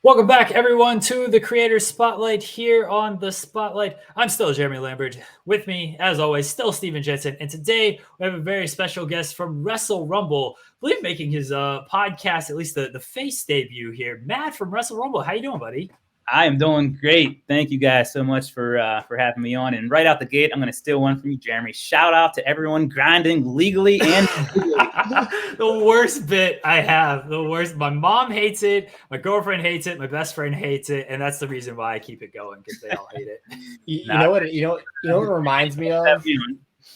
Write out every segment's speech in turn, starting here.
Welcome back, everyone, to the Creator Spotlight here on the Spotlight. I'm still Jeremy Lambert. With me, as always, still Steven Jensen. And today we have a very special guest from Wrestle Rumble. I believe making his podcast, at least the face debut here. Matt from Wrestle Rumble. How you doing, buddy? I am doing great. Thank you guys so much for having me on. And right out the gate, I'm going to steal one from you, Jeremy. Shout out to everyone grinding legally and the worst bit I have. The worst. My mom hates it. My girlfriend hates it. My best friend hates it, and that's the reason why I keep it going, because they all hate it. You know what it reminds me of?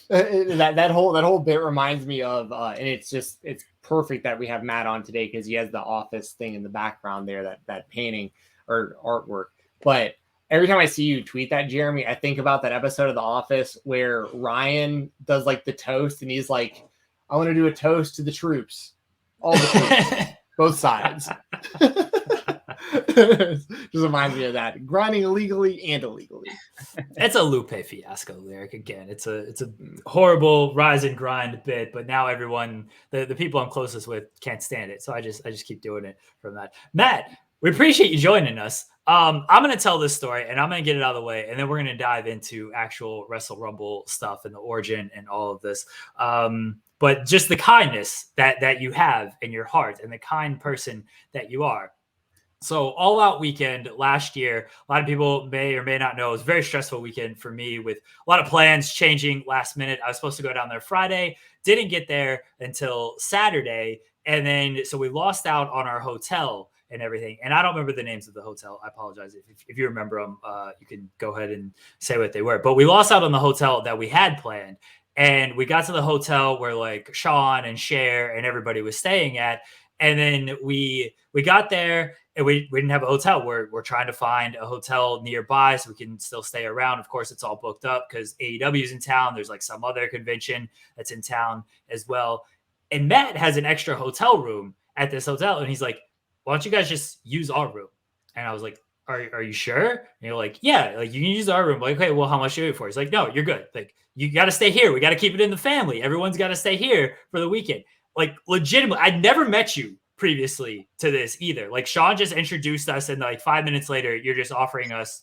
that whole bit reminds me of, and it's perfect that we have Matt on today because he has the office thing in the background there, that painting or artwork. But every time I see you tweet that, Jeremy, I think about that episode of The Office where Ryan does like the toast and he's like, I want to do a toast to the troops, all the troops, both sides. Just reminds me of that, grinding illegally and illegally. It's a Lupe Fiasco lyric again. It's a horrible rise and grind bit, but now everyone, the people I'm closest with, can't stand it. So I just keep doing it from that. Matt, we appreciate you joining us. I'm going to tell this story and I'm going to get it out of the way, and then we're going to dive into actual Wrestle Rumble stuff and the origin and all of this. But just the kindness that you have in your heart and the kind person that you are. So All Out weekend last year, a lot of people may or may not know, it was a very stressful weekend for me with a lot of plans changing last minute. I was supposed to go down there Friday, didn't get there until Saturday. And then, so we lost out on our hotel and everything. And I don't remember the names of the hotel. I apologize. If you remember them, you can go ahead and say what they were. But we lost out on the hotel that we had planned. And we got to the hotel where like Sean and Cher and everybody was staying at. And then we got there and we didn't have a hotel. We're trying to find a hotel nearby so we can still stay around. Of course, it's all booked up because AEW is in town. There's like some other convention that's in town as well. And Matt has an extra hotel room at this hotel. And he's like, why don't you guys just use our room? And I was like, are you sure? And you're like, yeah, like you can use our room. I'm like, okay, well, how much do you do it for? He's like, no, you're good. Like, you got to stay here. We got to keep it in the family. Everyone's got to stay here for the weekend. Like, legitimately, I'd never met you previously to this either. Like, Sean just introduced us, and like 5 minutes later, you're just offering us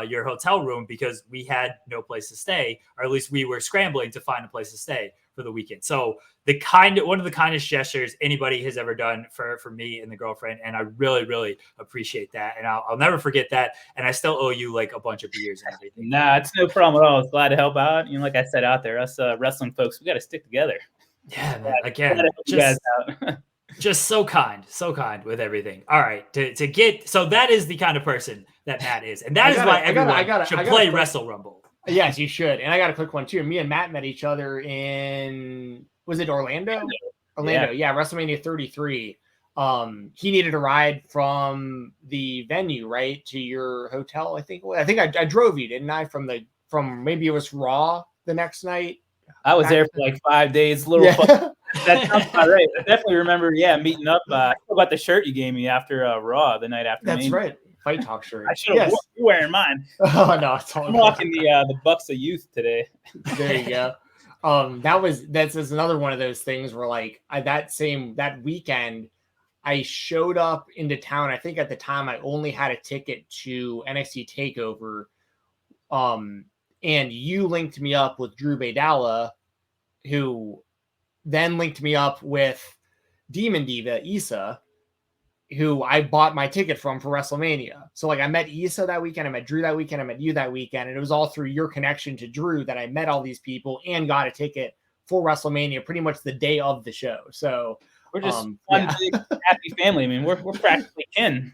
your hotel room because we had no place to stay, or at least we were scrambling to find a place to stay for the weekend. So one of the kindest gestures anybody has ever done for me and the girlfriend. And I really, really appreciate that. And I'll never forget that. And I still owe you like a bunch of beers and everything. Nah, it's no problem at all. I was glad to help out. You know, like I said out there, us wrestling folks, we got to stick together. Yeah, man. Again, just so kind with everything. All right. So that is the kind of person that Matt is. And that is why everyone should play Wrestle Rumble. Yes, you should. And I got a quick one too. Me and Matt met each other in, was it Orlando? Orlando, yeah, WrestleMania 33. He needed a ride from the venue, right, to your hotel. I think I drove you, didn't I? From maybe it was Raw the next night. I was there for like 5 days. Fun. That sounds about right. I definitely remember, meeting up. I still got the shirt you gave me after Raw the night after. That's right. Fight Talk shirt. I should have you wearing mine. Oh no, it's all I'm walking the Bucks of Youth today. There you go. That's another one of those things where like that weekend I showed up into town. I think at the time I only had a ticket to NXT TakeOver. And you linked me up with Drew Baydala, who then linked me up with Demon Diva Issa, who I bought my ticket from for WrestleMania. So like I met Issa that weekend, I met Drew that weekend, I met you that weekend, and it was all through your connection to Drew that I met all these people and got a ticket for WrestleMania pretty much the day of the show. So we're just one big happy family. I mean, we're practically kin.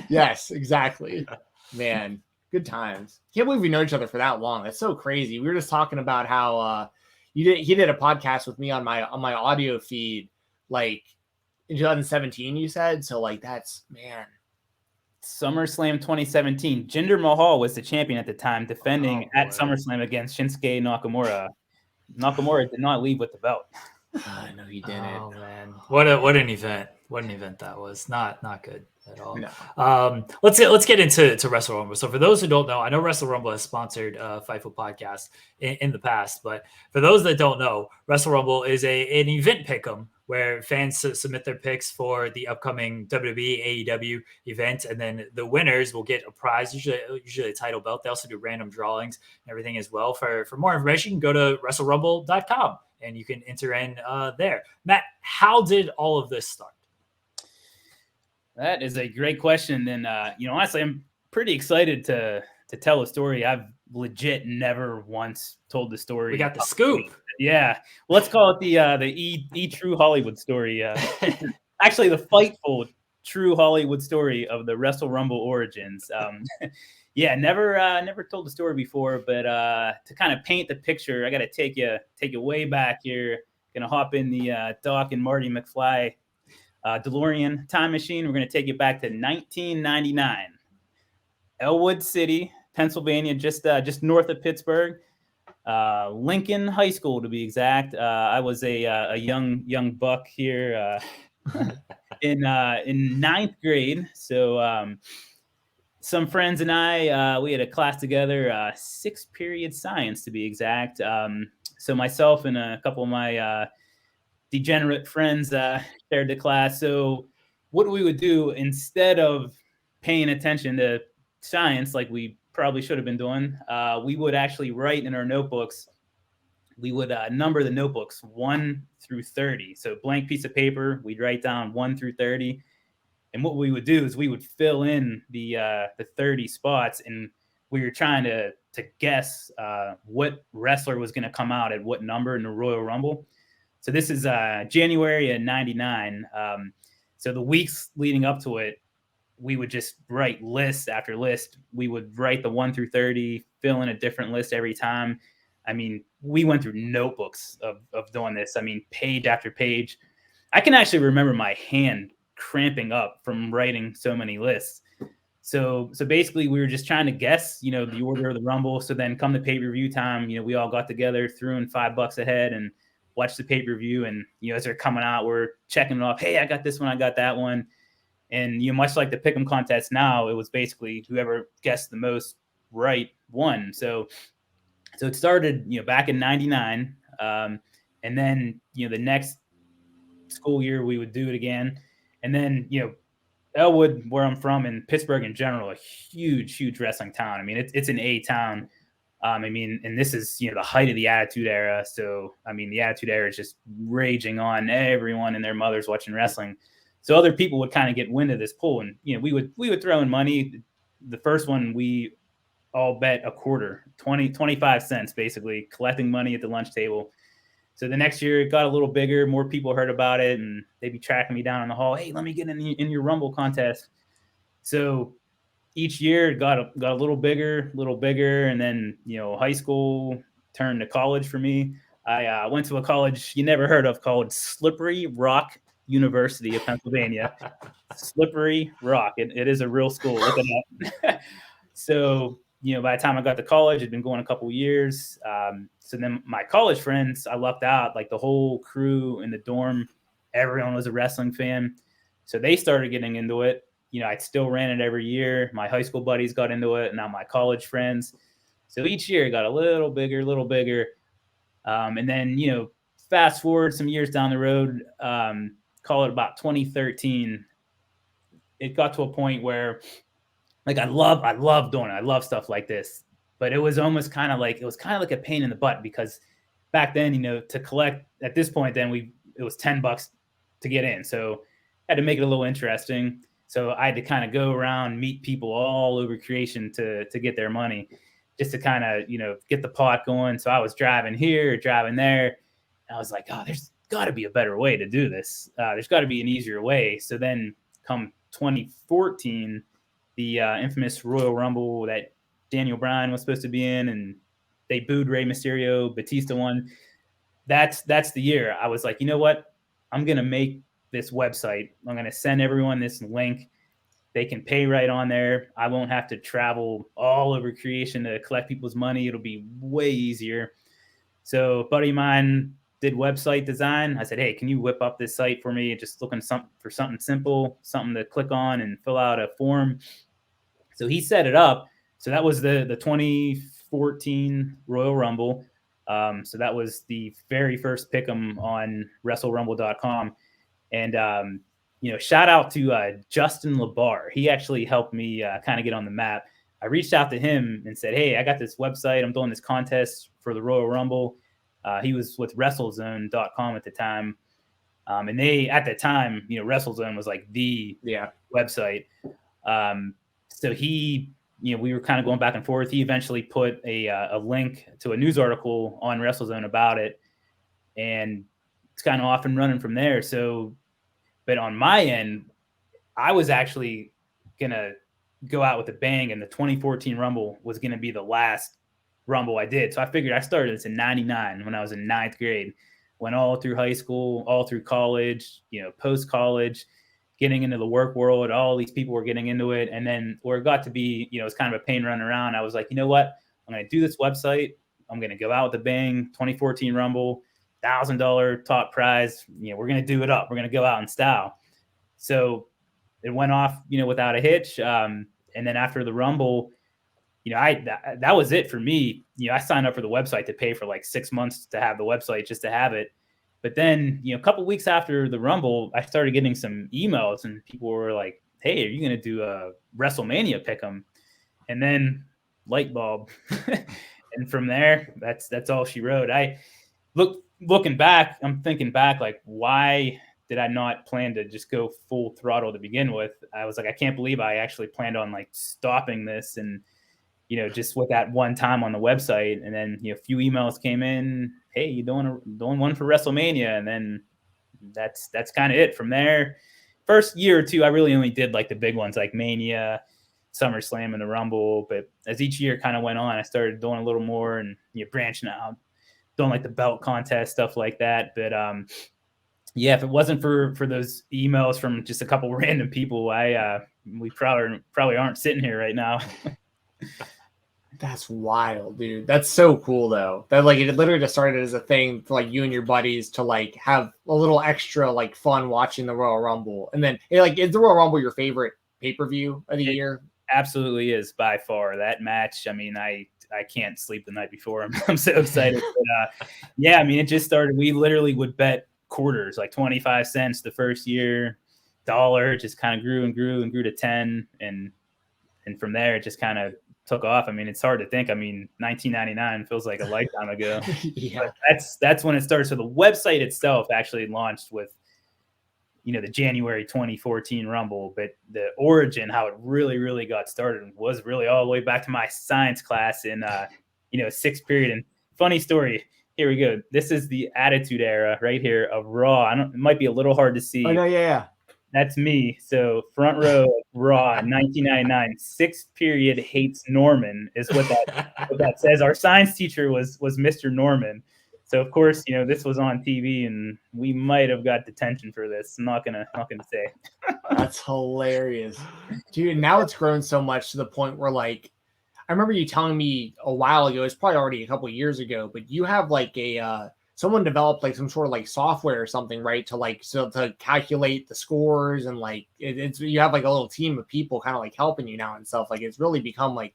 Yes, exactly. Man, good times. Can't believe we know each other for that long. That's so crazy. We were just talking about how he did a podcast with me on my audio feed like in 2017, you said. So like that's, man. SummerSlam 2017. Jinder Mahal was the champion at the time, defending at SummerSlam against Shinsuke Nakamura. Nakamura did not leave with the belt. No, he didn't. Oh man, what an event! What an event that was. Not good at all. No. Let's get into Wrestle Rumble. So for those who don't know, I know Wrestle Rumble has sponsored Fightful podcast in the past, but for those that don't know, Wrestle Rumble is an event pick'em where fans submit their picks for the upcoming WWE AEW event, and then the winners will get a prize, usually a title belt. They also do random drawings and everything as well. For more information, go to WrestleRumble.com and you can enter in there. Matt, how did all of this start? That is a great question. And, honestly, I'm pretty excited to tell a story. I've legit never once told the story. We got the scoop. Yeah. Well, let's call it the True Hollywood story. Actually, the Fightful True Hollywood story of the Wrestle Rumble origins. Yeah, never told the story before, but to kind of paint the picture, I got to take you way back here. Gonna hop in the Doc and Marty McFly DeLorean time machine. We're gonna take you back to 1999, Elwood City, Pennsylvania, just north of Pittsburgh. Lincoln High School, to be exact. I was a young buck here in ninth grade. So some friends and I, we had a class together, 6th period science, to be exact. So myself and a couple of my degenerate friends shared the class. So what we would do, instead of paying attention to science like we probably should have been doing, we would actually write in our notebooks. We would number the notebooks 1 through 30. So blank piece of paper, we'd write down 1 through 30. And what we would do is we would fill in the 30 spots, and we were trying to guess what wrestler was going to come out at what number in the Royal Rumble. So this is January of 99. So the weeks leading up to it, we would just write list after list. We would write the 1 through 30, fill in a different list every time. I mean, we went through notebooks of doing this. I mean, page after page. I can actually remember my hand cramping up from writing so many lists. So basically we were just trying to guess, the order of the Rumble. So then come the pay-per-view time, we all got together, threw in $5 ahead and watched the pay-per-view. And, as they're coming out, we're checking it off. Hey, I got this one. I got that one. And, much like the pick'em contest now, it was basically whoever guessed the most right won. So it started, back in 99. And then, the next school year we would do it again. And then, Elwood, where I'm from, and Pittsburgh in general, a huge wrestling town. I mean, it's an A town. And this is, the height of the Attitude Era. So, the Attitude Era is just raging on. Everyone and their mothers watching wrestling. So other people would kind of get wind of this pool, and we would throw in money. The first one we all bet a quarter, 25 cents, basically collecting money at the lunch table. So the next year it got a little bigger. More people heard about it, and they'd be tracking me down in the hall. Hey, let me get in your Rumble contest. So each year it got a little bigger, and then high school turned to college for me. I went to a college you never heard of called Slippery Rock University of Pennsylvania. Slippery Rock. It is a real school. Look it up. So by the time I got to college, I'd been going a couple of years. So then my college friends, I lucked out. Like the whole crew in the dorm, everyone was a wrestling fan. So they started getting into it. I still ran it every year. My high school buddies got into it. Now my college friends. So each year it got a little bigger. And then, fast forward some years down the road, call it about 2013, it got to a point where I love doing it. I love stuff like this, but it was almost kind of like a pain in the butt, because back then, to collect at this point, then it was $10 to get in. So I had to make it a little interesting. So I had to kind of go around, meet people all over creation to get their money, just to kind of, get the pot going. So I was driving here, driving there. And I was like, oh, there's got to be a better way to do this. There's got to be an easier way. So then come 2014, the infamous Royal Rumble that Daniel Bryan was supposed to be in, and they booed Rey Mysterio, Batista won. That's the year I was like, you know what? I'm going to make this website. I'm going to send everyone this link. They can pay right on there. I won't have to travel all over creation to collect people's money. It'll be way easier. So a buddy of mine did website design. I said, hey, can you whip up this site for me? Just looking for something simple, something to click on and fill out a form. So he set it up. So that was the 2014 Royal Rumble. So that was the very first pick'em on WrestleRumble.com. And, shout out to Justin LeBar. He actually helped me kind of get on the map. I reached out to him and said, hey, I got this website. I'm doing this contest for the Royal Rumble. He was with WrestleZone.com at the time. And they, at the time, WrestleZone was like the website. So he, we were kind of going back and forth. He eventually put a link to a news article on WrestleZone about it. And it's kind of off and running from there. So, but on my end, I was actually going to go out with a bang, and the 2014 Rumble was going to be the last Rumble I did. So I figured I started this in 99 when I was in 9th grade, went all through high school, all through college, post-college, getting into the work world. All these people were getting into it. And then where it got to be, it's kind of a pain running around. I was like, you know what? I'm going to do this website. I'm going to go out with a bang. 2014 Rumble, $1,000 top prize. We're going to do it up. We're going to go out in style. So it went off, without a hitch. And then after the Rumble, that was it for me. I signed up for the website to pay for like 6 months to have the website just to have it. But then, a couple weeks after the Rumble, I started getting some emails and people were like, hey, are you going to do a Wrestlemania pick'em? And then light bulb. And from there, that's all she wrote. Looking back, I'm thinking back, like, why did I not plan to just go full throttle to begin with? I was like, I can't believe I actually planned on like stopping this and, just with that one time on the website. And then, a few emails came in, hey, you doing one for WrestleMania? And then that's kind of it from there. First year or two, I really only did like the big ones like Mania, SummerSlam, and the Rumble. But as each year kind of went on, I started doing a little more and branching out, doing like the belt contest, stuff like that. But if it wasn't for those emails from just a couple random people, we probably aren't sitting here right now. That's wild, dude. That's so cool though. That like it literally just started as a thing for like you and your buddies to like have a little extra like fun watching the Royal Rumble. And then is the Royal Rumble your favorite pay-per-view of the year? Absolutely is, by far. That match, I mean, I can't sleep the night before. I'm so excited. But, it just started. We literally would bet quarters, like 25 cents the first year, $1, just kind of grew and grew and grew to 10. And from there, it just kind of took off. I mean, it's hard to think. I mean, 1999 feels like a lifetime ago. But that's when it started. So the website itself actually launched with, the January 2014 Rumble, but the origin, how it really, really got started was really all the way back to my science class in, 6th period. And funny story, here we go. This is the Attitude Era right here of Raw. It might be a little hard to see. Oh, no, yeah. That's me. So front row Raw 1999, 6th period hates Norman is what that says. Our science teacher was Mr. Norman. So of course, this was on TV and we might have got detention for this. I'm not gonna say. That's hilarious. Dude, now it's grown so much to the point where like I remember you telling me a while ago, it's probably already a couple of years ago, but you have like someone developed like some sort of like software or something, right? To calculate the scores and like it's you have like a little team of people kind of like helping you now and stuff. Like it's really become like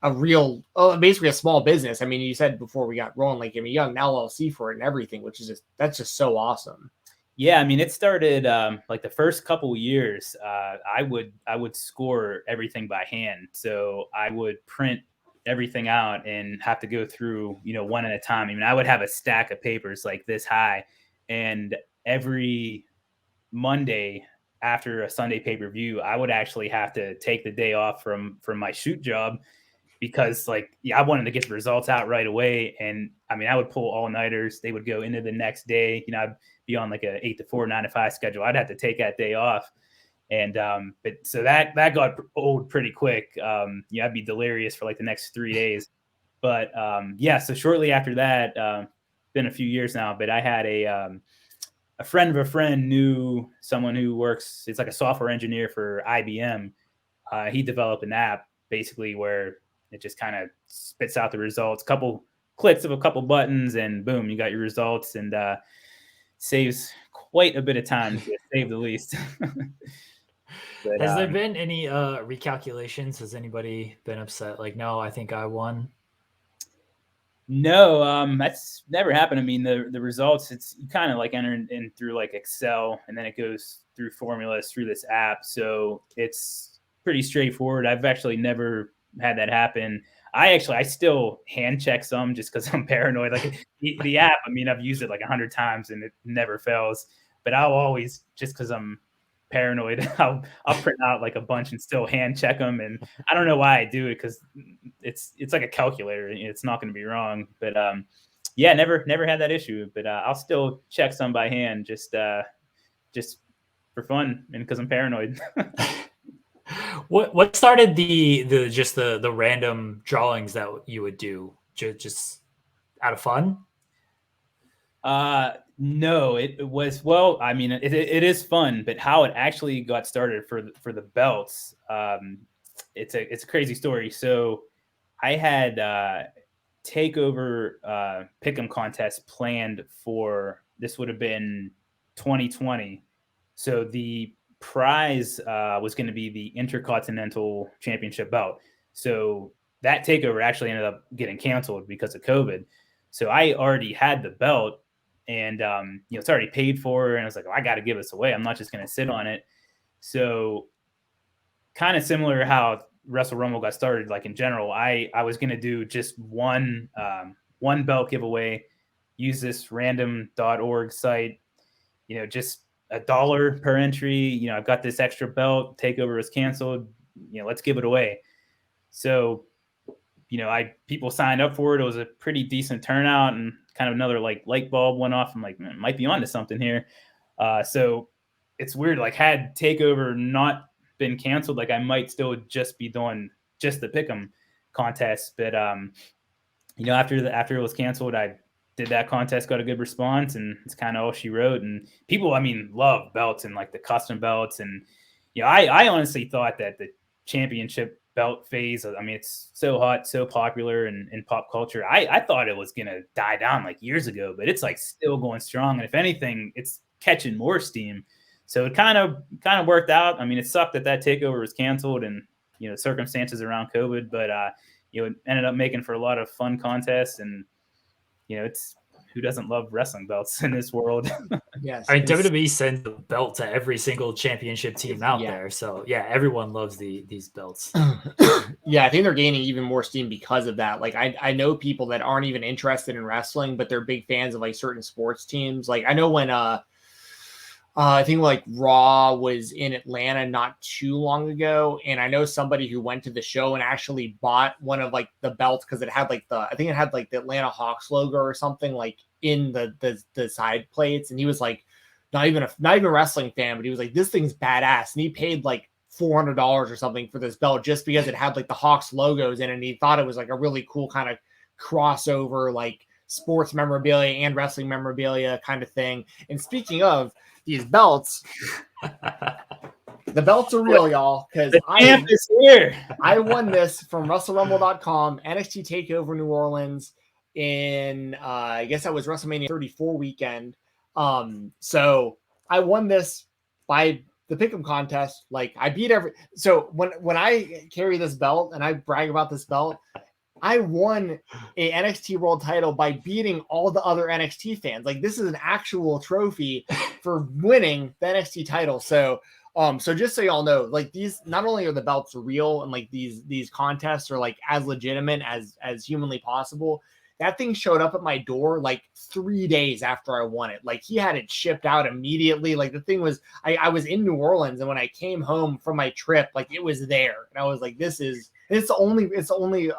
a real, basically a small business. I mean, you said before we got rolling, like, you have an LLC for it and everything, which is that's just so awesome. Yeah. I mean, it started like the first couple of years, I would score everything by hand. So I would print everything out and have to go through, one at a time. I mean, I would have a stack of papers like this high, and every Monday after a Sunday pay-per-view, I would actually have to take the day off from my shoot job because I wanted to get the results out right away. And I mean, I would pull all-nighters. They would go into the next day. I'd be on like a 8 to 4, 9 to 5 schedule. I'd have to take that day off. And but so that got old pretty quick. I'd be delirious for like the next 3 days. But so shortly after that, been a few years now, but I had a friend of a friend knew someone who works, it's like a software engineer for IBM. He developed an app basically where it just kind of spits out the results, couple clicks of a couple buttons, and boom, you got your results, and saves quite a bit of time, to say the least. But, has there been any recalculations? Has anybody been upset? Like, no, I think I won. No, that's never happened. I mean, the results, it's you kind of like enter in through like Excel, and then it goes through formulas through this app. So it's pretty straightforward. I've actually never had that happen. I still hand check some just because I'm paranoid. Like the app, I mean, I've used it like 100 times and it never fails. But I'll always, just because I'm paranoid, I'll print out like a bunch and still hand check them. And I don't know why I do it, because it's like a calculator. It's not going to be wrong. But yeah, never had that issue. But I'll still check some by hand, just for fun and because I'm paranoid. What started the random drawings that you would do? Just out of fun? No, it was, well, I mean, it is fun, but how it actually got started for the belts, it's a crazy story. So I had takeover pick'em contest planned for, this would have been 2020. So the prize was going to be the Intercontinental Championship belt. So that takeover actually ended up getting canceled because of COVID. So I already had the belt, and it's already paid for, and I was like, I got to give this away. I'm not just going to sit on it. So kind of similar to how Wrestle Rumble got started, like in general, I was going to do just one belt giveaway, use this random.org site, just $1 per entry. I've got this extra belt, takeover was canceled, let's give it away. So, people signed up for it. It was a pretty decent turnout, and kind of another like light bulb went off. I'm like, man, might be onto something here. So it's weird. Like, had takeover not been canceled, like I might still just be doing just the pick'em contest. But after it was canceled, I did that contest, got a good response, and it's kind of all she wrote. And people, I mean, love belts and like the custom belts. And I honestly thought that the championship belt phase, I mean, it's so hot, so popular in pop culture. I thought it was gonna die down like years ago, but it's like still going strong, and if anything, it's catching more steam. So it kind of worked out. I mean, it sucked that takeover was canceled, and circumstances around COVID, but it ended up making for a lot of fun contests. And it's, who doesn't love wrestling belts in this world? Yes. I mean, WWE sends a belt to every single championship team out there. So yeah, everyone loves these belts. Yeah, I think they're gaining even more steam because of that. Like I know people that aren't even interested in wrestling, but they're big fans of like certain sports teams. Like I know when I think like Raw was in Atlanta not too long ago, and I know somebody who went to the show and actually bought one of like the belts because it had like the Atlanta Hawks logo or something like in the side plates, and he was like not even a wrestling fan, but he was like, this thing's badass, and he paid like $400 or something for this belt just because it had like the Hawks logos in it, and he thought it was like a really cool kind of crossover like sports memorabilia and wrestling memorabilia kind of thing. And speaking of these belts, the belts are real, y'all, because I won this from WrestleRumble.com, NXT TakeOver New Orleans in I guess that was WrestleMania 34 weekend. So I won this by the pick'em contest. Like I beat so when I carry this belt and I brag about this belt, I won a NXT world title by beating all the other NXT fans. Like this is an actual trophy for winning the NXT title. So just so y'all know, like these, not only are the belts real and like these contests are like as legitimate as humanly possible. That thing showed up at my door like 3 days after I won it. Like he had it shipped out immediately. Like the thing was, I was in New Orleans, and when I came home from my trip, like it was there, and I was like, it's the only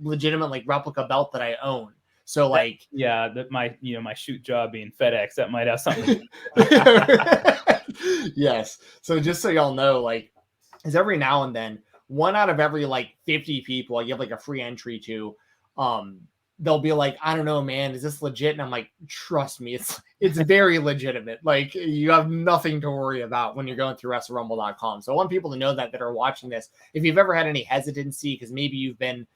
legitimate like replica belt that I own. So like, yeah, that my shoot job being FedEx, that might have something. Yes. So just so y'all know, like, is every now and then, one out of every like 50 people I give like a free entry to, they'll be like, I don't know, man, is this legit? And I'm like, trust me, it's very legitimate. Like you have nothing to worry about when you're going through WrestleRumble.com. So I want people to know that are watching this. If you've ever had any hesitancy, because maybe you've been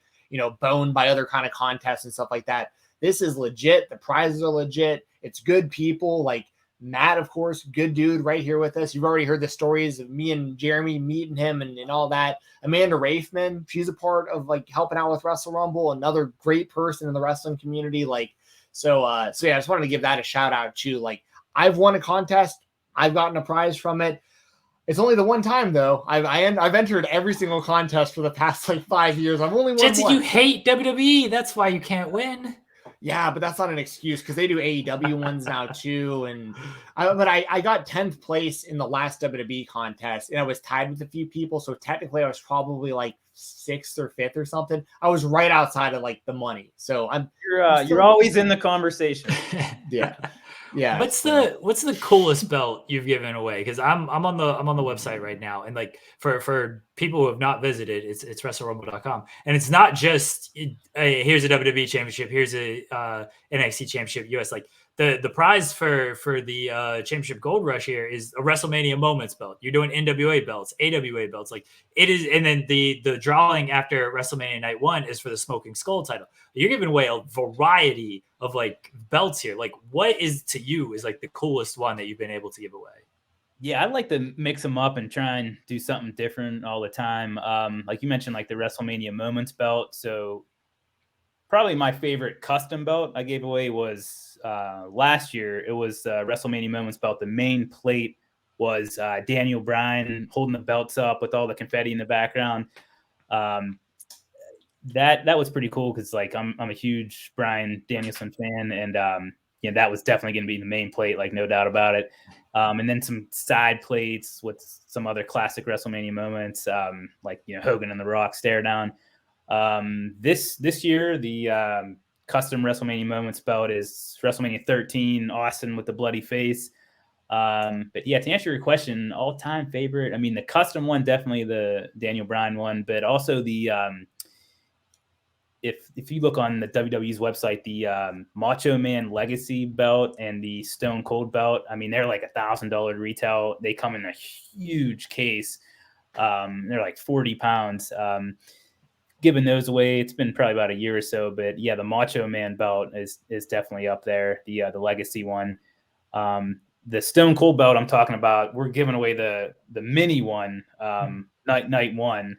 boned by other kind of contests and stuff like that. This is legit. The prizes are legit. It's good people. Like Matt, of course, good dude right here with us. You've already heard the stories of me and Jeremy meeting him and all that. Amanda Rafeman, she's a part of like helping out with Wrestle Rumble, another great person in the wrestling community. Like, so yeah, I just wanted to give that a shout out too. Like, I've won a contest. I've gotten a prize from it. It's only the one time though. I've entered every single contest for the past like 5 years. I've only won Jensen, one. you hate WWE. That's why you can't win. Yeah, but that's not an excuse because they do AEW ones now too. And I got 10th place in the last WWE contest, and I was tied with a few people. So technically, I was probably like 6th or 5th or something. I was right outside of like the money. So you're always in the conversation. Yeah. Yeah. What's the coolest belt you've given away? Because I'm on the website right now, and like for people who have not visited, it's WrestleRumble.com, and it's not just here's a WWE championship, here's a NXT championship US. Like the prize for the championship gold rush here is a WrestleMania Moments belt. You're doing NWA belts, AWA belts, like it is, and then the drawing after WrestleMania Night 1 is for the Smoking Skull title. You're giving away a variety of like belts here. Like, what is to you is like the coolest one that you've been able to give away? Yeah, I'd like to mix them up and try and do something different all the time. Like you mentioned, like the WrestleMania Moments belt. So probably my favorite custom belt I gave away was last year. It was WrestleMania Moments belt. The main plate was Daniel Bryan holding the belts up with all the confetti in the background. That was pretty cool because like I'm a huge Bryan Danielson fan, and that was definitely going to be the main plate, like no doubt about it. And then some side plates with some other classic WrestleMania moments, like Hogan and The Rock stare down. This year the custom WrestleMania moments belt is WrestleMania 13, Austin with the bloody face. But yeah, to answer your question, all-time favorite, I mean the custom one, definitely the Daniel Bryan one, but also the if you look on the WWE's website, the Macho Man Legacy belt and the Stone Cold belt, I mean, they're like $1,000 retail. They come in a huge case. They're like 40 pounds. Giving those away, it's been probably about a year or so, but yeah, the Macho Man belt is definitely up there. The Legacy one. The Stone Cold belt I'm talking about, we're giving away the mini one, night one.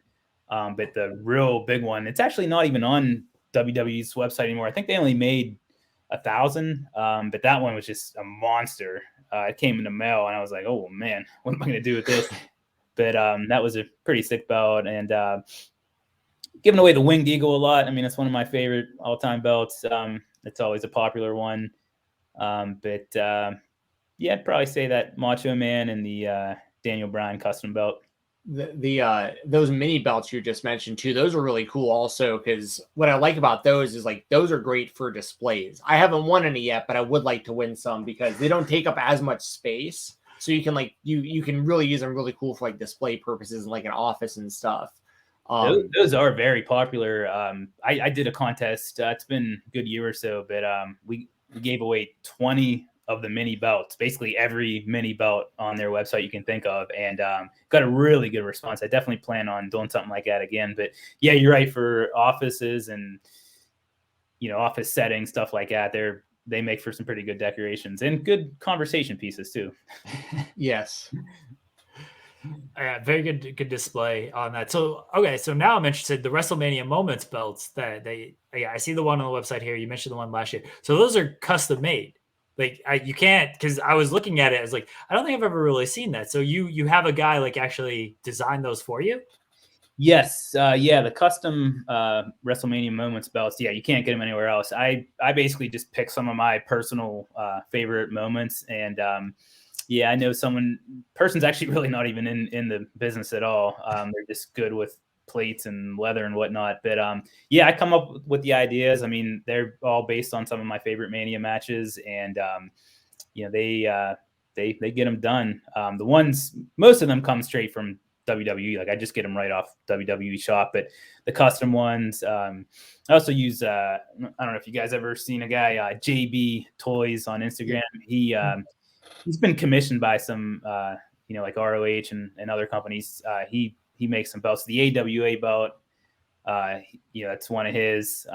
But the real big one, it's actually not even on WWE's website anymore. I think they only made 1,000, but that one was just a monster. It came in the mail, and I was like, oh, man, what am I going to do with this? But that was a pretty sick belt, and giving away the Winged Eagle a lot. I mean, it's one of my favorite all-time belts. It's always a popular one. But yeah, I'd probably say that Macho Man and the Daniel Bryan custom belt. Those mini belts you just mentioned too, those are really cool also, because what I like about those is like those are great for displays. I haven't won any yet, but I would like to win some because they don't take up as much space, so you can like you can really use them really cool for like display purposes in like an office and stuff. Those are very popular. I did a contest, it's been a good year or so, but we gave away 20 of the mini belts, basically every mini belt on their website you can think of, and got a really good response. I definitely plan on doing something like that again. But yeah, you're right, for offices and office settings, stuff like that, they make for some pretty good decorations and good conversation pieces too. Yes. Very good display on that. So okay, so now I'm interested. The WrestleMania Moments belts that I see the one on the website here. You mentioned the one last year. So those are custom made. Like you can't, because I was looking at it as like, I don't think I've ever really seen that. So you have a guy like actually design those for you? Yes. Yeah. The custom WrestleMania Moments belts. Yeah. You can't get them anywhere else. I basically just pick some of my personal favorite moments. And yeah, I know person's actually really not even in the business at all. They're just good with plates and leather and whatnot. But yeah, I come up with the ideas. I mean, they're all based on some of my favorite Mania matches, and they get them done. The ones, most of them come straight from WWE. Like I just get them right off WWE shop. But the custom ones, I also use. I don't know if you guys ever seen a guy, JB Toys on Instagram. He's been commissioned by some like ROH and other companies. He makes some belts. The AWA belt It's one of his.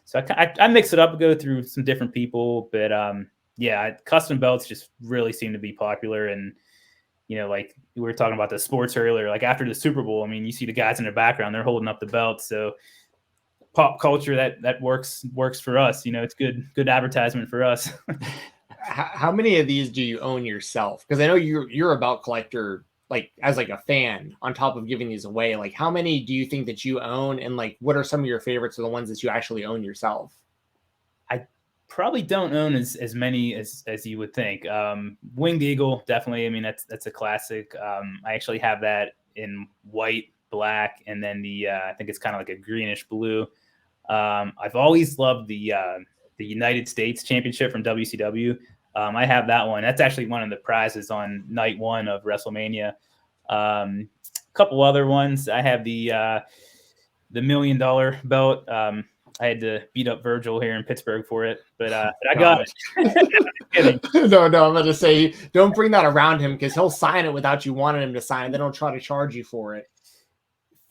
So I mix it up, go through some different people, but custom belts just really seem to be popular. And like we were talking about the sports earlier, like after the Super Bowl, I mean, you see the guys in the background, they're holding up the belts. So pop culture that works for us. It's good advertisement for us. How many of these do you own yourself? Because I know you're a belt collector, like as like a fan, on top of giving these away. Like, how many do you think that you own, and like what are some of your favorites or the ones that you actually own yourself? I probably don't own as many as you would think. Winged Eagle, definitely. I mean, that's a classic. I actually have that in white, black, and then I think it's kind of like a greenish blue. I've always loved the United States Championship from WCW. I have that one. That's actually one of the prizes on night one of Wrestlemania. A couple other ones. I have the $1 million belt. I had to beat up Virgil here in Pittsburgh for it, but I got it. No, I'm about to say, don't bring that around him, because he'll sign it without you wanting him to sign it. Then he'll try to charge you for it.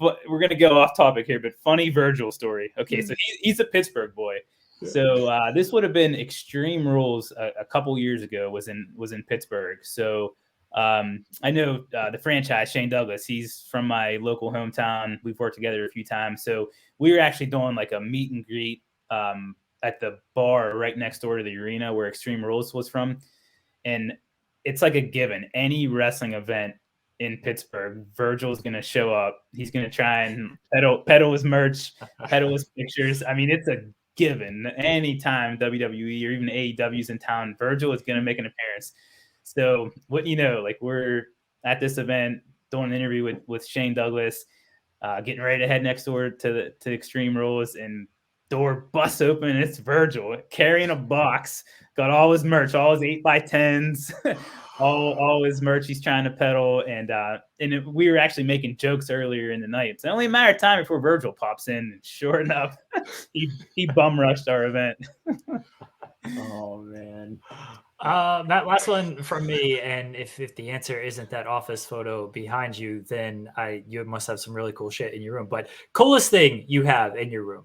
But we're going to go off topic here, but funny Virgil story. Okay, so he's a Pittsburgh boy. So this would have been Extreme Rules a couple years ago, was in Pittsburgh. So I know the franchise, Shane Douglas, he's from my local hometown. We've worked together a few times. So we were actually doing like a meet and greet at the bar right next door to the arena where Extreme Rules was from. And it's like a given. Any wrestling event in Pittsburgh, Virgil's going to show up. He's going to try and peddle his merch, peddle his pictures. I mean, it's a given. Anytime WWE or even AEW's in town, Virgil is going to make an appearance. So like we're at this event doing an interview with Shane Douglas, getting ready to head next door to Extreme Rules, and door busts open, and it's Virgil carrying a box, got all his merch, all his 8x10s, all his merch he's trying to peddle. And we were actually making jokes earlier in the night. It's only a matter of time before Virgil pops in, and sure enough, he bum rushed our event. Oh man. That last one from me, and if the answer isn't that office photo behind you, then you must have some really cool shit in your room. But coolest thing you have in your room?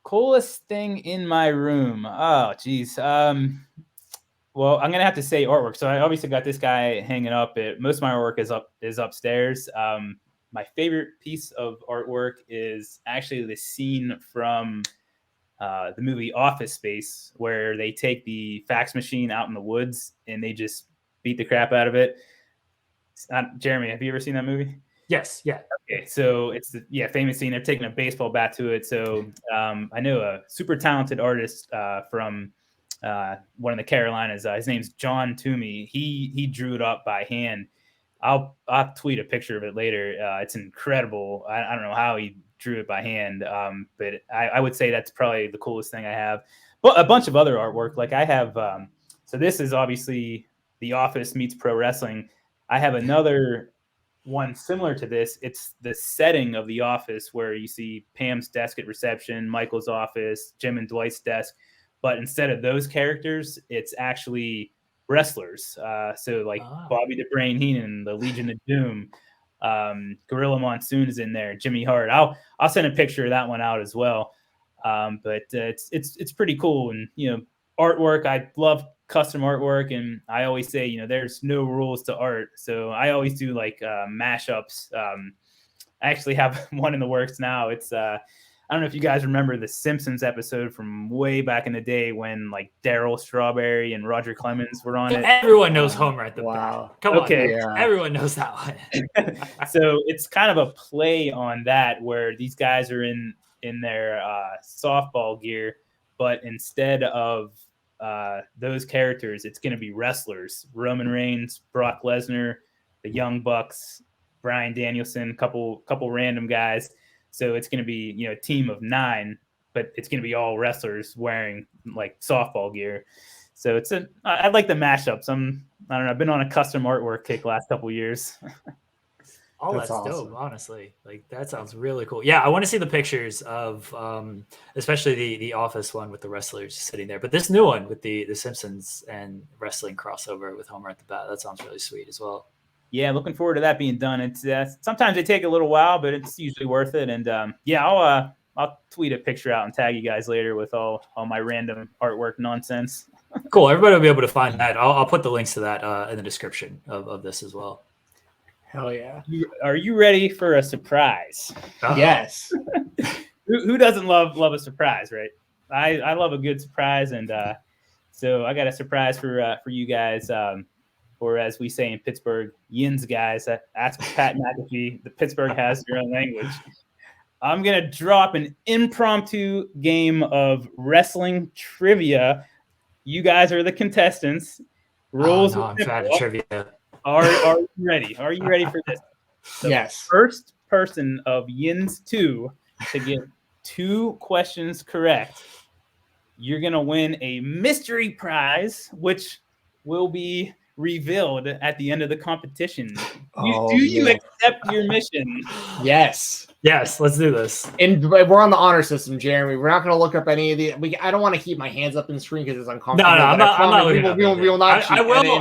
Coolest thing in my room? Oh, geez. Well, I'm gonna have to say artwork. So I obviously got this guy hanging up. Most of my artwork is upstairs. My favorite piece of artwork is actually the scene from the movie Office Space, where they take the fax machine out in the woods and they just beat the crap out of it. Jeremy, have you ever seen that movie? Yes. Yeah. Okay. So it's the famous scene. They're taking a baseball bat to it. So I know a super talented artist from one of the Carolinas. His name's John Toomey. He drew it up by hand. I'll tweet a picture of it later. It's incredible. I don't know how he drew it by hand, but I would say that's probably the coolest thing I have. But a bunch of other artwork, like I have. So this is obviously The Office meets pro wrestling. I have another one similar to this. It's the setting of The Office, where you see Pam's desk at reception, Michael's office, Jim and Dwight's desk. But instead of those characters, it's actually wrestlers. So like Bobby the Brain Heenan, the Legion of Doom, Gorilla Monsoon is in there, Jimmy Hart. I'll send a picture of that one out as well. But it's pretty cool. And artwork, I love custom artwork, and I always say there's no rules to art, so I always do like mashups. I actually have one in the works now. It's I don't know if you guys remember the Simpsons episode from way back in the day when like Daryl Strawberry and Roger Clemens were on it. Everyone knows Homer at the back. Come on, yeah. Everyone knows that one. So it's kind of a play on that, where these guys are in their softball gear, but instead of those characters, it's going to be wrestlers: Roman Reigns, Brock Lesnar, the Young Bucks, Bryan Danielson, couple random guys. So it's going to be a team of 9, but it's going to be all wrestlers wearing like softball gear. So I like the mashups. I don't know. I've been on a custom artwork kick last couple years. That's awesome. Dope, honestly. Like that sounds really cool. Yeah, I want to see the pictures of especially the Office one with the wrestlers sitting there. But this new one with the Simpsons and wrestling crossover with Homer at the bat, that sounds really sweet as well. Yeah, looking forward to that being done. It's sometimes they take a little while, but it's usually worth it. And I'll tweet a picture out and tag you guys later with all my random artwork nonsense. Cool. Everybody will be able to find that. I'll put the links to that in the description of this as well. Hell yeah. Are you ready for a surprise? Yes. Who doesn't love a surprise, right? I love a good surprise, and so I got a surprise for you guys. Or as we say in Pittsburgh, yins guys. That's Pat McAfee. The Pittsburgh has their own language. I'm going to drop an impromptu game of wrestling trivia. You guys are the contestants. Rules. I'm bad at trivia. Are you ready? Are you ready for this? Yes. First person of Yins 2 to get 2 questions correct, you're going to win a mystery prize, which will be revealed at the end of the competition. Do you accept your mission? Yes. Yes, let's do this. And we're on the honor system, Jeremy. We're not going to look up any of the. I don't want to keep my hands up in the screen because it's uncomfortable. No, I'm not looking up. We will not. I will.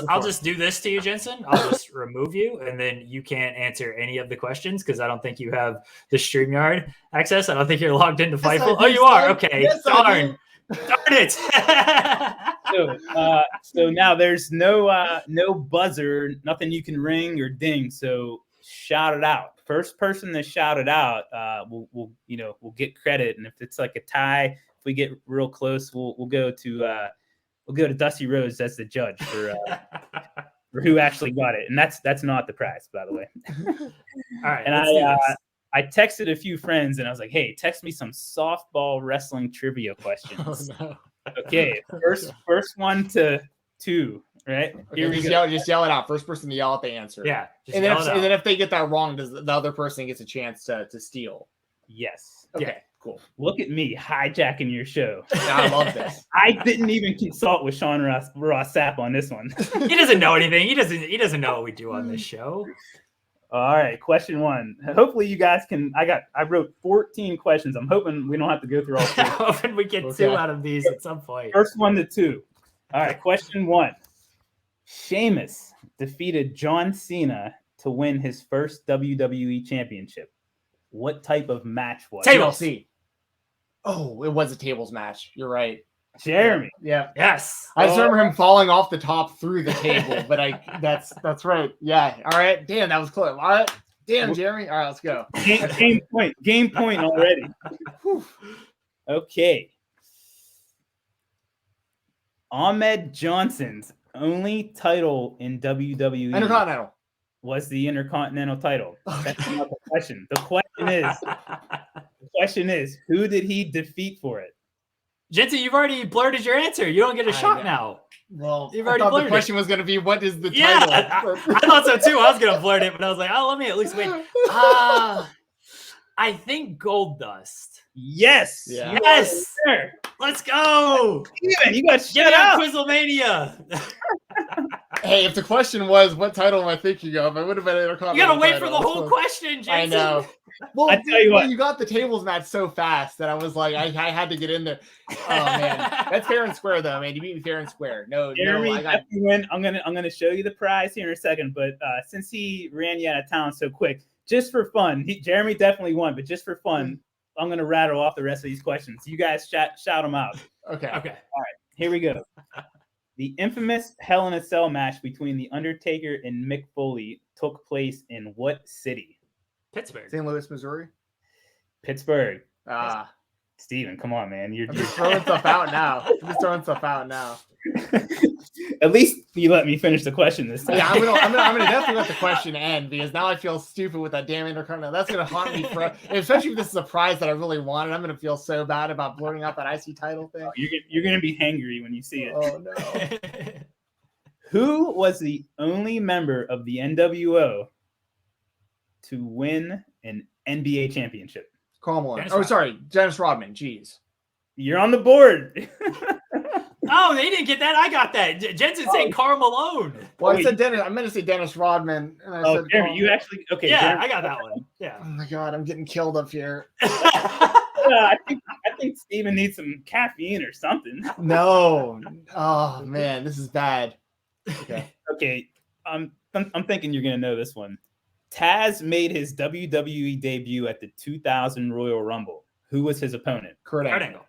I'll just do this to you, Jensen. I'll just remove you, and then you can't answer any of the questions because I don't think you have the StreamYard access. I don't think you're logged into Fightful. Oh, you are. Okay. Yes, Darn it. So now there's no buzzer, nothing you can ring or ding. So shout it out. First person to shout it out, we'll get credit. And if it's like a tie, if we get real close, we'll go to Dusty Rhodes as the judge for who actually got it. And that's not the prize, by the way. All right. And I texted a few friends and I was like, hey, text me some softball wrestling trivia questions. Oh, no. Okay, first one to 2, right? Okay, Here we just go. yell it out. First person to yell out the answer. Yeah. And then if they get that wrong, does the other person gets a chance to steal? Yes. Okay, Yeah. cool. Look at me hijacking your show. I love this. I didn't even consult with Sean Ross Sapp on this one. He doesn't know anything. He doesn't know what we do on this show. All right, question 1. Hopefully you guys can. I wrote 14 questions. I'm hoping we don't have to go through all 4. I'm hoping we get 2 out of these at some point. First one to 2. All right, question 1. Sheamus defeated John Cena to win his first WWE championship. What type of match was it? TLC. Oh, it was a tables match. You're right. Jeremy. Yeah. Yes. I just remember him falling off the top through the table, but that's right. Yeah. All right. Damn, that was close. All right. Damn, Jeremy. All right, let's go. Game point already. Okay. Ahmed Johnson's only title in WWE Intercontinental was the Intercontinental title. That's not the question. The question is, who did he defeat for it? Jensen, you've already blurted your answer. You don't get a shot now. Well, You've I already thought blurted the question was going to be, what is the Yeah, title? I thought so too. I was going to blurt it, but I was like, let me at least wait. I think Gold Dust. Yes. Yeah. Yes. Sure. Let's go. Steven, you got Get shut out, up. Quizlemania. Hey, if the question was, what title am I thinking of? I would have been Intercontinental. You got to wait title. for the whole question, Jensen. I know. Well, I tell you what. you got the tables match so fast that I was like, I had to get in there. Oh man, that's fair and square though, man. You beat me fair and square. Jeremy, I got. I'm gonna show you the prize here in a second, but since he ran you out of town so quick, just for fun, Jeremy definitely won, but just for fun, I'm gonna rattle off the rest of these questions. You guys shout them out. Okay. Okay. All right, here we go. The infamous Hell in a Cell match between The Undertaker and Mick Foley took place in what city? Pittsburgh. St. Louis, Missouri. Pittsburgh. Steven, come on, man. I'm just throwing stuff out now. At least you let me finish the question this time. Yeah, I'm gonna definitely let the question end because now I feel stupid with that damn Intercontinental. That's gonna haunt me for, especially if this is a prize that I really wanted. I'm gonna feel so bad about blurting out that IC title thing. Oh, you're gonna be hangry when you see it. Oh no. Who was the only member of the NWO to win an NBA championship? Carl Malone. Dennis Rodman. Jeez. You're on the board. Oh, they didn't get that. I got that. Jensen saying Karl Malone. Well, I said Dennis. I meant to say Dennis Rodman. And I said Jeremy, you actually okay? Yeah, Jeremy, I got that one. Yeah. Oh my god, I'm getting killed up here. I think Steven needs some caffeine or something. No. Oh man, this is bad. Okay. I'm thinking you're gonna know this one. Taz made his WWE debut at the 2000 Royal Rumble. Who was his opponent? Kurt Angle.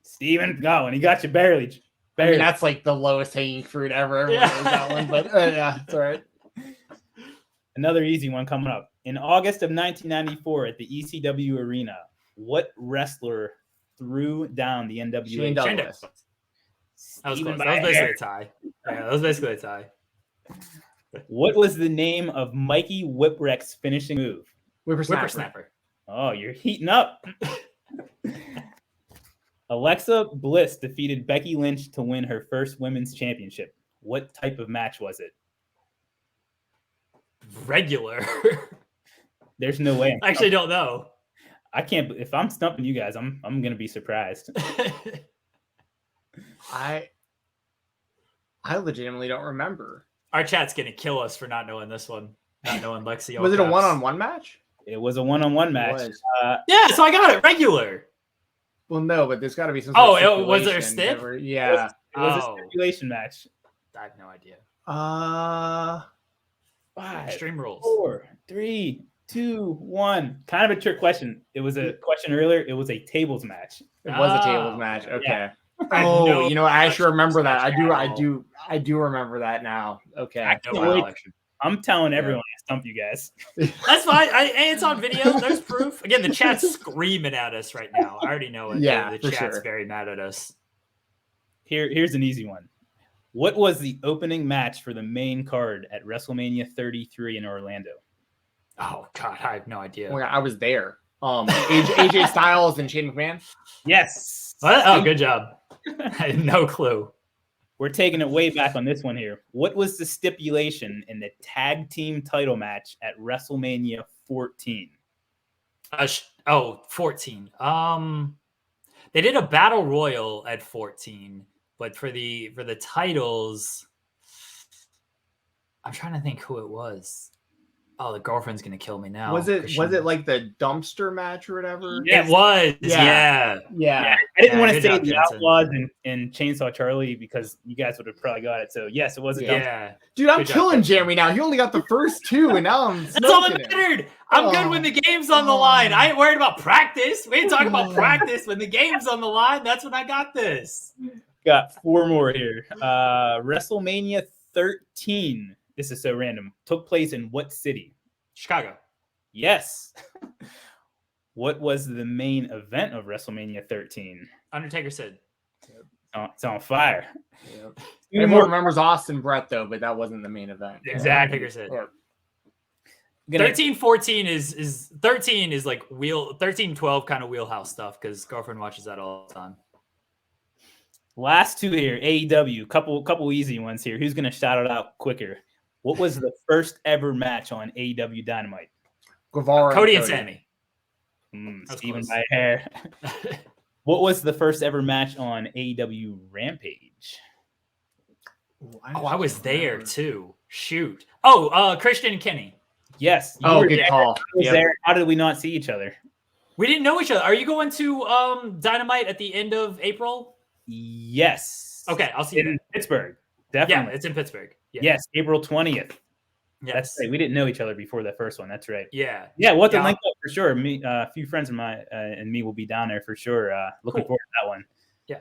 Steven Gowan. He got you barely. I mean, that's like the lowest hanging fruit ever. Everyone knows that one, but yeah, it's all right. Another easy one coming up. In August of 1994 at the ECW Arena, what wrestler threw down the NWA? Shane Douglas. That was close. That was basically a tie. Yeah, that was basically a tie. What was the name of Mikey Whipwreck's finishing move? Whippersnapper. Oh, you're heating up. Alexa Bliss defeated Becky Lynch to win her first women's championship. What type of match was it? Regular. There's no way. I actually don't know. I can't. If I'm stumping you guys, I'm gonna be surprised. I legitimately don't remember. Our chat's gonna kill us for not knowing this one. Not knowing Lexi. Was it a one-on-one match? It was a one-on-one match. Yeah, so I got it. Regular. Well, no, but there's got to be some. Was there a stip? Yeah, it was a stipulation match. I have no idea. 5, Extreme Rules. 4, 3, 2, 1. Kind of a trick question. It was a question earlier. It was a tables match. It was a tables match. Okay. Yeah. Oh, I actually remember that. I do remember that now. Okay. I'm telling everyone I stumped you guys. That's fine. It's on video. There's proof. Again, the chat's screaming at us right now. I already know it. Yeah, the chat's very mad at us. Here's an easy one. What was the opening match for the main card at WrestleMania 33 in Orlando? Oh God, I have no idea. Oh, I was there. AJ Styles and Shane McMahon. Yes. Oh, good job. I had no clue. We're taking it way back on this one here. What was the stipulation in the tag team title match at WrestleMania 14? 14. They did a battle royal at 14, but for the titles, I'm trying to think who it was. Oh, the girlfriend's gonna kill me now. Was it like the dumpster match or whatever? It was. Yeah. I didn't want to say the Outlaws and Chainsaw Charlie because you guys would have probably got it. So yes, it was a dumpster. Yeah. Dude, I'm killing Jeremy now. He only got the first two, and now I'm. That's all that mattered. I'm good when the game's on the line. I ain't worried about practice. We ain't talking about practice. When the game's on the line, that's when I got this. Got 4 more here. WrestleMania 13. This is so random. Took place in what city? Chicago. Yes. What was the main event of WrestleMania 13? Undertaker said. It's on fire. Yep. Everyone remembers Austin Brett, though, but that wasn't the main event. Exactly. Undertaker said. 13-14 is 13 is like 13-12 kind of wheelhouse stuff because girlfriend watches that all the time. Last 2 here, AEW. Couple easy ones here. Who's gonna shout it out quicker? What was the first ever match on AEW Dynamite? Guevara, Cody and Sammy. Steven by a hair. What was the first ever match on AEW Rampage? I was there too. Shoot. Oh, Christian and Kenny. Yes. Good call. There. How did we not see each other? We didn't know each other. Are you going to Dynamite at the end of April? Yes. Okay, I'll see you in Pittsburgh. Definitely. Yeah, it's in Pittsburgh. Yeah. Yes, April 20th. Yes. That's right. We didn't know each other before that first one. That's right. Yeah. Yeah, we'll have to link up for sure. Me, a few friends of mine and me will be down there for sure. Looking forward to that one. Yeah.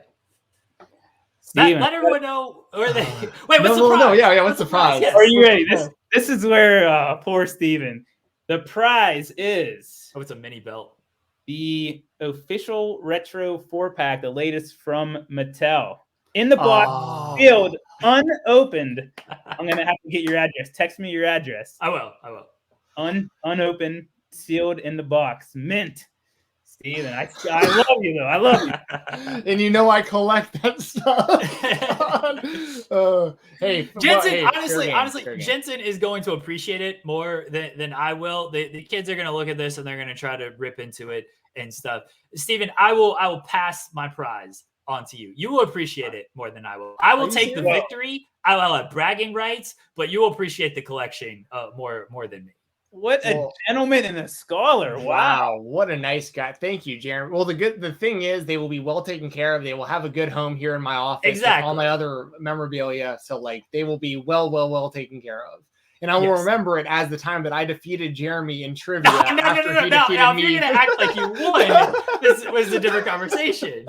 Steven, let everyone know where they. Wait, what's the prize? No, yeah. What's the prize? Are you ready? This is where poor Steven. The prize is. Oh, it's a mini belt. The official retro 4-pack, the latest from Mattel. In the box, sealed, unopened. I'm going to have to get your address. Text me your address. I will. Unopened, sealed in the box. Mint. Steven, I love you, though. I love you. And I collect that stuff. Hey, Jensen, honestly, Jensen is going to appreciate it more than I will. The kids are going to look at this and they're going to try to rip into it and stuff. Steven, I will pass my prize onto you. You will appreciate it more than I will. I will take the victory. I will have bragging rights, but you will appreciate the collection more than me. What a gentleman and a scholar. Wow. What a nice guy. Thank you, Jeremy. Well, the thing is they will be well taken care of. They will have a good home here in my office. Exactly. All my other memorabilia. So they will be well taken care of. And I will remember it as the time that I defeated Jeremy in trivia. No. Now, if you're going to act like you won, this was a different conversation.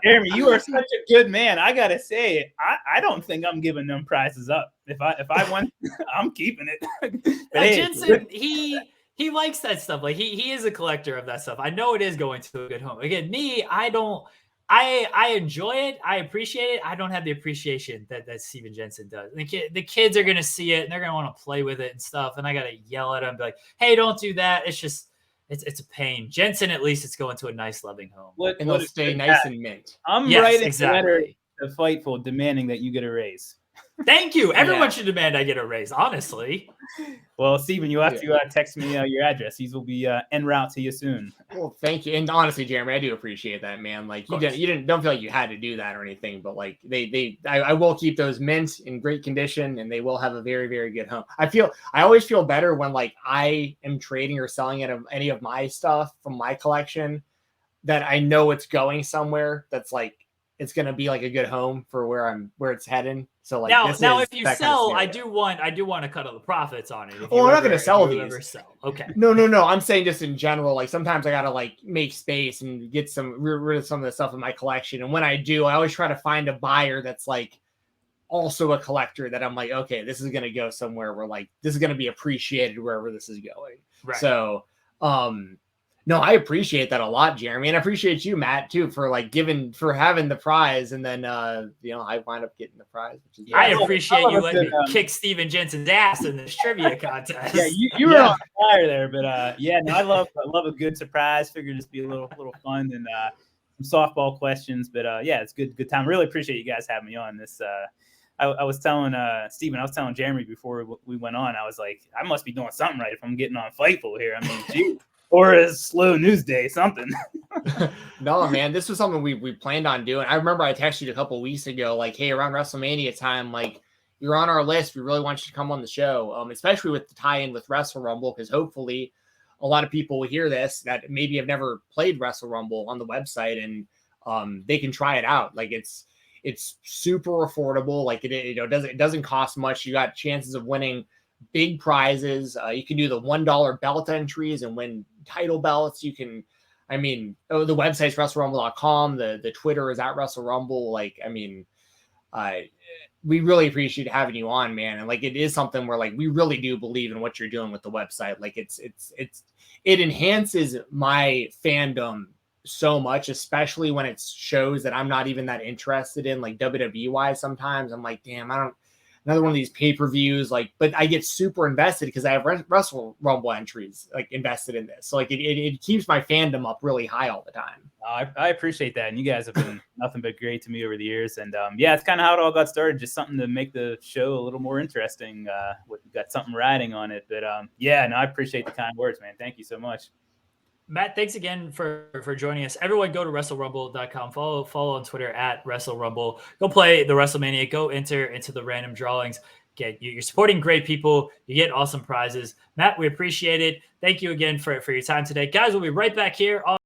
Jeremy, you are such a good man. I got to say, I don't think I'm giving them prizes up. If I won, I'm keeping it. Hey, Jensen, he likes that stuff. Like he is a collector of that stuff. I know it is going to a good home. Again, me, I don't. I enjoy it. I appreciate it. I don't have the appreciation that Steven Jensen does. The kids are going to see it and they're going to want to play with it and stuff. And I got to yell at them, be like, hey, don't do that. It's just, it's a pain. Jensen, at least it's going to a nice, loving home. And they'll stay nice and mint. I'm writing a letter to Fightful demanding that you get a raise. Thank you. Everyone should demand I get a raise, honestly. Well, Steven, you have to text me your address. These will be en route to you soon. Well, thank you. And honestly, Jeremy, I do appreciate that, man. Like you don't feel like you had to do that or anything, but like I will keep those mint in great condition and they will have a very, very good home. I always feel better when like I am trading or selling any of my stuff from my collection that I know it's going somewhere that's like, it's going to be like a good home for where it's heading. So like now if you sell, I do want a cut of the profits on it. Oh, I'm not going to sell these. Okay. No. I'm saying just in general, like sometimes I got to like make space and get rid of some of the stuff in my collection. And when I do, I always try to find a buyer that's like also a collector that I'm like, okay, this is going to go somewhere where like, this is going to be appreciated wherever this is going. Right. So, no, I appreciate that a lot, Jeremy, and I appreciate you, Matt, too, for having the prize, and then I wind up getting the prize. Which is I appreciate you letting me kick Steven Jensen's ass in this trivia contest. Yeah, you were on fire there, but I love a good surprise. Figured this be a little fun and some softball questions, but it's good time. Really appreciate you guys having me on this. I was telling Steven, I was telling Jeremy before we went on, I was like, I must be doing something right if I'm getting on Fightful here. I mean, geez. Or a slow news day, something. No, man, this was something we planned on doing. I remember I texted you a couple of weeks ago, like, hey, around Wrestlemania time, like, you're on our list. We really want you to come on the show, especially with the tie-in with Wrestle Rumble, because hopefully a lot of people will hear this that maybe have never played Wrestle Rumble on the website, and they can try it out. Like, it's super affordable. Like, it doesn't cost much. You got chances of winning big prizes. You can do the $1 belt entries and win title belts. You can, the website's WrestleRumble.com. The Twitter is @WrestleRumble. Like, we really appreciate having you on, man. And like, it is something where like, we really do believe in what you're doing with the website. Like it enhances my fandom so much, especially when it shows that I'm not even that interested in, like WWE wise. Sometimes I'm like, damn, another one of these pay-per-views, like, but I get super invested because I have Wrestle Rumble entries like invested in this. So like it keeps my fandom up really high all the time. I appreciate that. And you guys have been nothing but great to me over the years. And it's kind of how it all got started. Just something to make the show a little more interesting. We've got something riding on it, but I appreciate the kind words, man. Thank you so much. Matt, thanks again for joining us. Everyone go to WrestleRumble.com. Follow on Twitter @WrestleRumble. Go play the WrestleMania. Go enter into the random drawings. You're supporting great people. You get awesome prizes. Matt, we appreciate it. Thank you again for your time today. Guys, we'll be right back here on